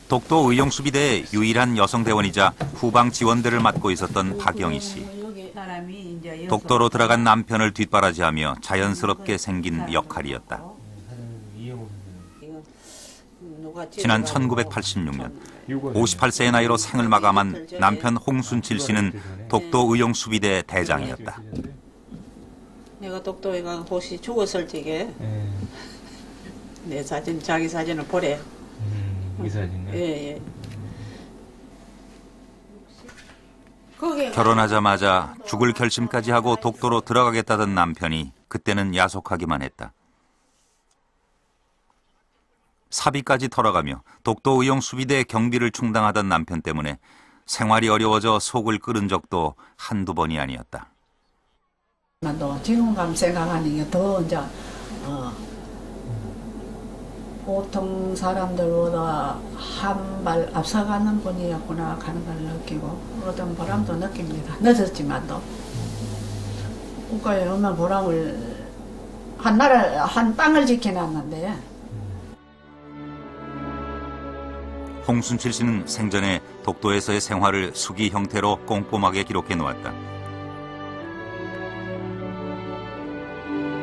독도 의용수비대의 유일한 여성 대원이자 후방 지원대를 맡고 있었던 박영희 씨. 독도로 들어간 남편을 뒷바라지하며 자연스럽게 생긴 역할이었다. 지난 1986년 58세의 나이로 생을 마감한 남편 홍순칠 씨는 독도 의용수비대 대장이었다. 내가 독도에 가 혹시 죽었을 적에 내 사진, 자기 사진을 보래. 이 사진이요? 예. 결혼하자마자 죽을 결심까지 하고 독도로 들어가겠다던 남편이 그때는 야속하기만 했다. 사비까지 털어가며 독도 의용수비대 경비를 충당하던 남편 때문에 생활이 어려워져 속을 끓은 적도 한두 번이 아니었다. 지금 감 생각하니까 더 이제 보통 사람들보다 한 발 앞서가는 분이었구나 하는 걸 느끼고 어떤 보람도 느낍니다. 늦었지만도 국가에 얼마나 보람을 한 땅을 지켜놨는데. 홍순칠 씨는 생전에 독도에서의 생활을 수기 형태로 꼼꼼하게 기록해 놓았다.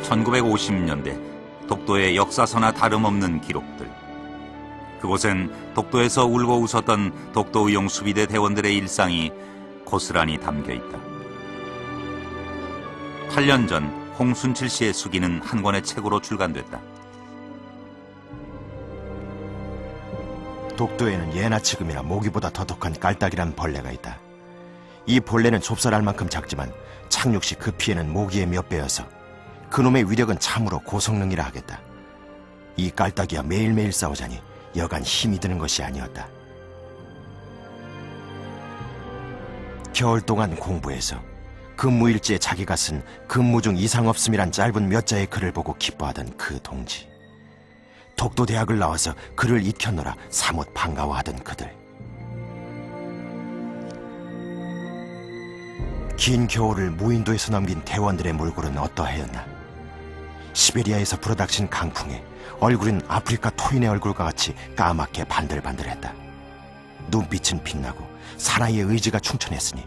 1950년대 독도의 역사서나 다름없는 기록들. 그곳엔 독도에서 울고 웃었던 독도 의용수비대 대원들의 일상이 고스란히 담겨 있다. 8년 전 홍순칠 씨의 수기는 한 권의 책으로 출간됐다. 독도에는 예나 지금이나 모기보다 더 독한 깔딱이란 벌레가 있다. 이 벌레는 좁쌀알 만큼 작지만 착륙 시 그 피해는 모기의 몇 배여서 그놈의 위력은 참으로 고성능이라 하겠다. 이 깔딱이와 매일매일 싸우자니 여간 힘이 드는 것이 아니었다. 겨울 동안 공부해서 근무일지에 자기가 쓴 근무 중 이상 없음이란 짧은 몇 자의 글을 보고 기뻐하던 그 동지. 독도대학을 나와서 글을 익혀노라 사뭇 반가워하던 그들. 긴 겨울을 무인도에서 넘긴 대원들의 몰골은 어떠하였나. 시베리아에서 불어닥친 강풍에 얼굴은 아프리카 토인의 얼굴과 같이 까맣게 반들반들했다. 눈빛은 빛나고 사나이의 의지가 충천했으니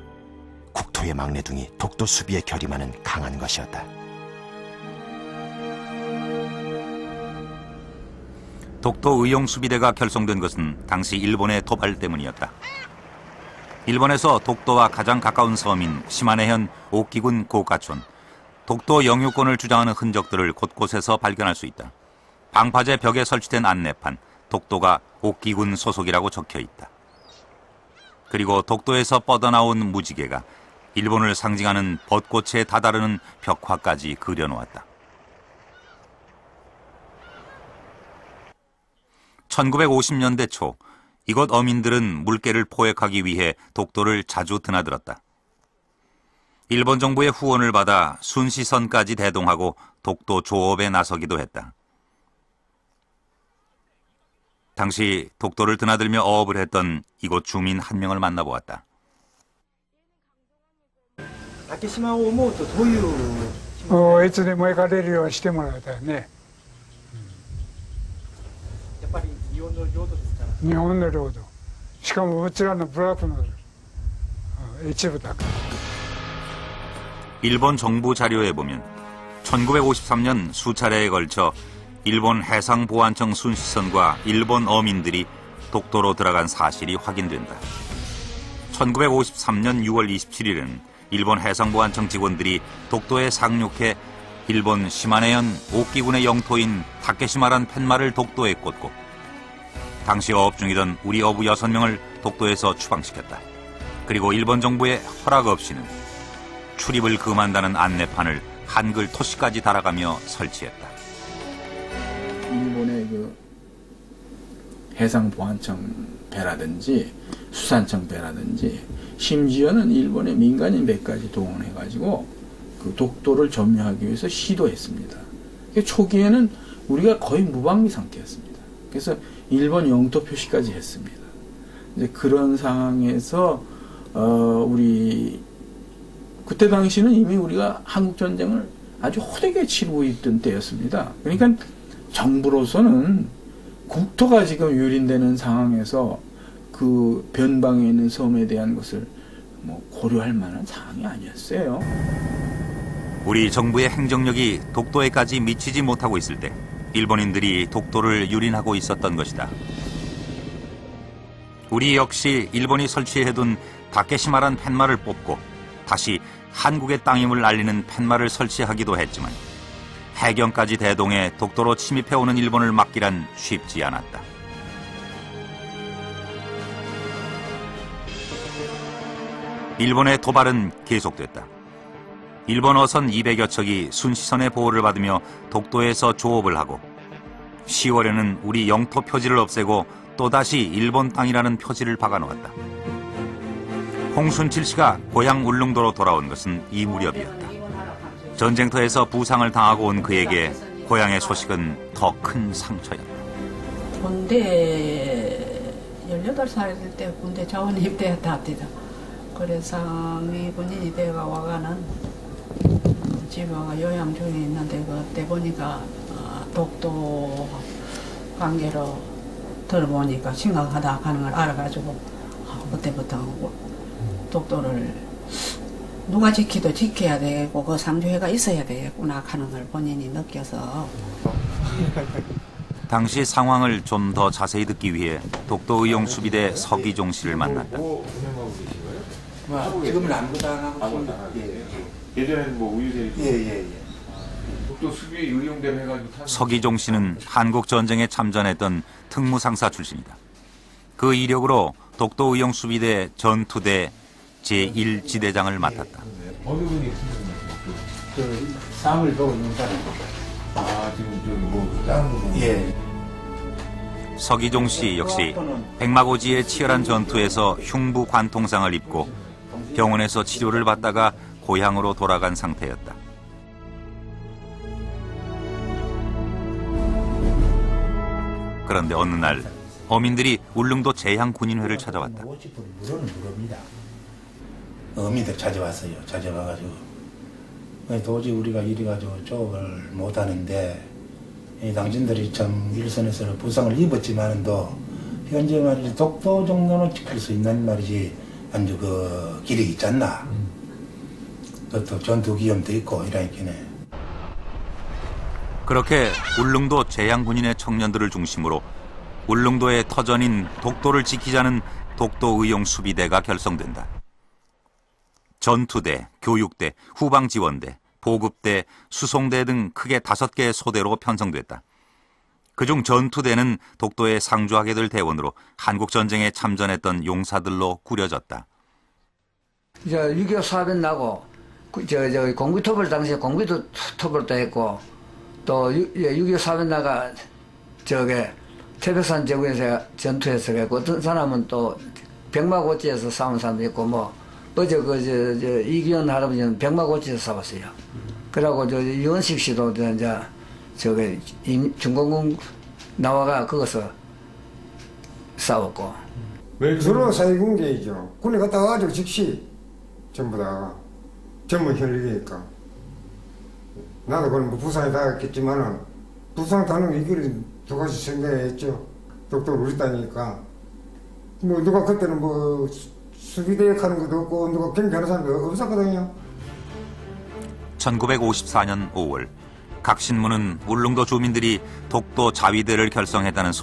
국토의 막내둥이 독도 수비에 결의만은 강한 것이었다. 독도 의용수비대가 결성된 것은 당시 일본의 도발 때문이었다. 일본에서 독도와 가장 가까운 섬인 시마네현 오키군 고가촌, 독도 영유권을 주장하는 흔적들을 곳곳에서 발견할 수 있다. 방파제 벽에 설치된 안내판, 독도가 오키군 소속이라고 적혀 있다. 그리고 독도에서 뻗어나온 무지개가 일본을 상징하는 벚꽃에 다다르는 벽화까지 그려놓았다. 1950년대 초 이곳 어민들은 물개를 포획하기 위해 독도를 자주 드나들었다. 일본 정부의 후원을 받아 순시선까지 대동하고 독도 조업에 나서기도 했다. 당시 독도를 드나들며 어업을 했던 이곳 주민 한 명을 만나보았다. 竹島を思うとどういういつでも行かれるようにしてもらいたいね。やっぱり日本の領土ですから。日本の領土。しかもうちらの部落の一部だから。 일본 정부 자료에 보면 1953년 수차례에 걸쳐 일본 해상보안청 순시선과 일본 어민들이 독도로 들어간 사실이 확인된다. 1953년 6월 27일은 일본 해상보안청 직원들이 독도에 상륙해 일본 시마네현 오키군의 영토인 다케시마란 팻말을 독도에 꽂고 당시 어업 중이던 우리 어부 6명을 독도에서 추방시켰다. 그리고 일본 정부의 허락 없이는 출입을 금한다는 안내판을 한글 토시까지 달아가며 설치했다. 일본의 그 해상보안청 배라든지 수산청 배라든지 심지어는 일본의 민간인 배까지 동원해가지고 그 독도를 점유하기 위해서 시도했습니다. 초기에는 우리가 거의 무방비 상태였습니다. 그래서 일본 영토 표시까지 했습니다. 이제 그런 상황에서 우리 그때 당시는 이미 우리가 한국 전쟁을 아주 호되게 치르고 있던 때였습니다. 그러니까 정부로서는 국토가 지금 유린되는 상황에서 그 변방에 있는 섬에 대한 것을 뭐 고려할 만한 상황이 아니었어요. 우리 정부의 행정력이 독도에까지 미치지 못하고 있을 때 일본인들이 독도를 유린하고 있었던 것이다. 우리 역시 일본이 설치해둔 다케시마란 팻말을 뽑고 다시 한국의 땅임을 알리는 팻말을 설치하기도 했지만 해경까지 대동해 독도로 침입해오는 일본을 막기란 쉽지 않았다. 일본의 도발은 계속됐다. 일본 어선 200여 척이 순시선의 보호를 받으며 독도에서 조업을 하고 10월에는 우리 영토 표지를 없애고 또다시 일본 땅이라는 표지를 박아놓았다. 홍순칠 씨가 고향 울릉도로 돌아온 것은 이 무렵이었다. 전쟁터에서 부상을 당하고 온 그에게 고향의 소식은 더 큰 상처였다. 군대 18살 때 군대 자원 입대했다. 그래서 이 군인이 돼가 와가는 집에 요양 중에 있는데 그때 보니까 독도 관계로 들어보니까 심각하다 하는 걸 알아가지고 그때부터 독도를 누가 지키도 지켜야 되고 그 상주회가 있어야 되겠구나 하는 걸 본인이 느껴서 당시 상황을 좀 더 자세히 듣기 위해 독도의용수비대 서기종 씨를 만났다. 지금은 아무것도 안 하고 예전에는 뭐 우유제리 예. 독도 수비 의용대회 해가지고 서기종 씨는 한국 전쟁에 참전했던 특무상사 출신이다. 그 이력으로 독도의용수비대 전투대 제1지대장을 맡았다. 어느 분이 쌈을 보고 있는 사람. 지금 저뭐 다른 거 예. 서기종 씨 역시 백마고지의 치열한 전투에서 흉부 관통상을 입고 병원에서 치료를 받다가 고향으로 돌아간 상태였다. 그런데 어느 날 어민들이 울릉도 제향군인회를 찾아왔다. 물어봅니다. 어민들 찾아왔어요. 찾아와가지고 도저히 우리가 이래가지고 쪽을 못하는데 당신들이 참 일선에서 부상을 입었지만도 현재 말이지 독도 정도는 지킬 수 있는 말이지 아주 그 기력이 있지 않나. 그것도 전투 기염도 있고 이러니까네. 그렇게 울릉도 제향군인의 청년들을 중심으로 울릉도의 터전인 독도를 지키자는 독도의용수비대가 결성된다. 전투대, 교육대, 후방지원대, 보급대, 수송대 등 크게 5개의 소대로 편성됐다. 그중 전투대는 독도에 상주하게 될 대원으로 한국전쟁에 참전했던 용사들로 꾸려졌다. 6.25 사변 나고 공비토벌 당시에 공비토벌도 했고 또 6.25 사변 나가 태백산 제구에서 전투에서 했고 어떤 사람은 또 백마고지에서 싸운 사람도 있고 뭐 어제 이기현 할아버지는 백마고지에서 싸웠어요. 그러고 유원식 씨도 이제 중공군 나와가 거기서 싸웠고. 서로 사회공개이죠. 군에 갔다 와가지고 즉시 전부 다 전문 현역이니까. 나도 그럼 부상이 당했겠지만은 부상 당하는 이걸 두 가지 생각했죠. 독도는 우리 땅이니까. 뭐 누가 그때는 뭐 수비대역 하는 것도 없고 누가 경비하는 사람도 없었거든요. 1954년 5월 각 신문은 울릉도 주민들이 독도 자위대를 결성했다는